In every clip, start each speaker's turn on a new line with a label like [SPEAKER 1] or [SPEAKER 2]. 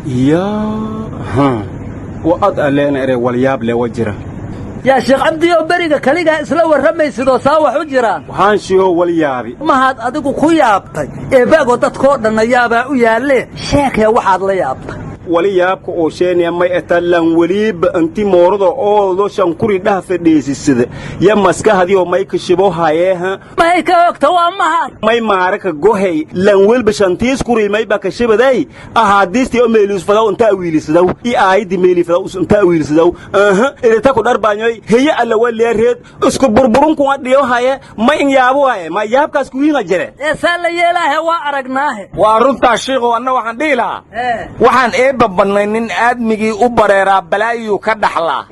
[SPEAKER 1] ها وأد ألين إري والياب لوجره
[SPEAKER 2] يا شيخ عبدي وبريقة كليقة إسلام والرمي سيدو ساوح وجران
[SPEAKER 1] وحانشيو واليابي
[SPEAKER 2] ما هاد أدقو خيابتي باقو تدكورنا يابا ويالي شيخ يا واحد ليابتي
[SPEAKER 1] waliyaabka oo sheeniya may atalan waliba anti moordo oo lo shankuri dhaha fadhiisisida ya maskaxdii oo may ka shibo hayeha
[SPEAKER 2] may ka ogta waa mahad
[SPEAKER 1] may maaraka gohay lan welba shantiis kuri may ba ka shibaday ahadiistii oo meelus fadaw inta wiilisadaw aaydi meeli fadaw inta wiilisadaw ilaa ku darbaanyoy heya alla waleereed isku burburun ku adhiyo haye may in yaabo haye may yaabkaas ku wiina jire
[SPEAKER 2] sala yeelahay waa aragnaahe
[SPEAKER 3] waa runta sheego anna waxaan dhiilaa waxaan babbanaynin aadmigii u bareeraa balaayu ka dhaxlaa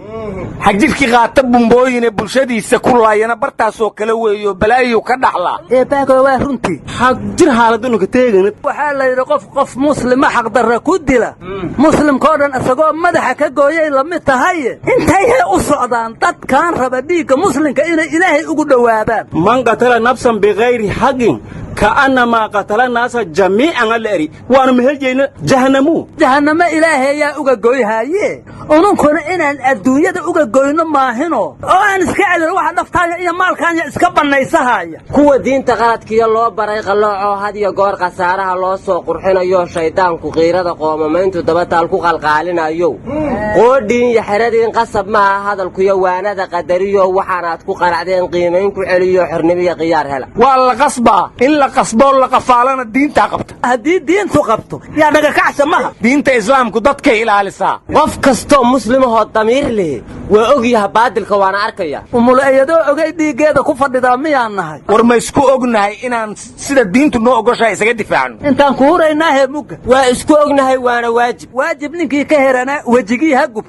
[SPEAKER 3] xajirkii qaata bumbooyine bulshadiisa ku laayana bartaasoo kale weeyo balaayu ka dhaxlaa
[SPEAKER 2] baago waa runtii
[SPEAKER 1] xajir xaaladunu ka teegan
[SPEAKER 2] waxaa la yidhi qof muslima xaq darra ku dila muslimkoo dhan isagoo madaxa ka gooyay la mid tahay intay u socdaan dadkaan raba dhiigga muslimka inay ilaahay ugu dhowaadaan
[SPEAKER 1] man qatala nafsan bighayri xaqin كأنما قتل الناس جميعا الأري وأنا مهلجين جهنم
[SPEAKER 2] إلهي يا أوجا هاي ونكون إن الدنيا ده أوجا ما هنا أنا سكعل الواحد نفتح يا مال كان يسكب النيسهاي
[SPEAKER 4] كوا دين تغلط كي الله بريق الله هذه جار قصارها الله سوق رحنا يو شيطان كغيره ده قوم ما أنتوا دبتال كخلق علينا يو قدين يحردين قصب مع هذا الكيوانة ده قدريو وحنات كقرعدين قيمين كعليو حرنبي غيار هلا
[SPEAKER 3] والله قصبة إلا قصبة ولا قفالنا الدين تقبته
[SPEAKER 2] هدي الدين تقبته يا دقا كعسة ما
[SPEAKER 3] دين إسلام كدتك إلى لسا
[SPEAKER 4] وفكستو مسلم هو الضمير له وأجيها بعد الكوان أركيا
[SPEAKER 2] وملايدو أجي دي جدا كفر دامي عنها
[SPEAKER 3] ورمسكو أجنهاي إن سيد الدين تنو أجوشة يسجد دفاعنا
[SPEAKER 2] أنت كورة إنها موجة
[SPEAKER 4] وإسكو أجنهاي وأنا واجب
[SPEAKER 2] نكى كهرنا وجيها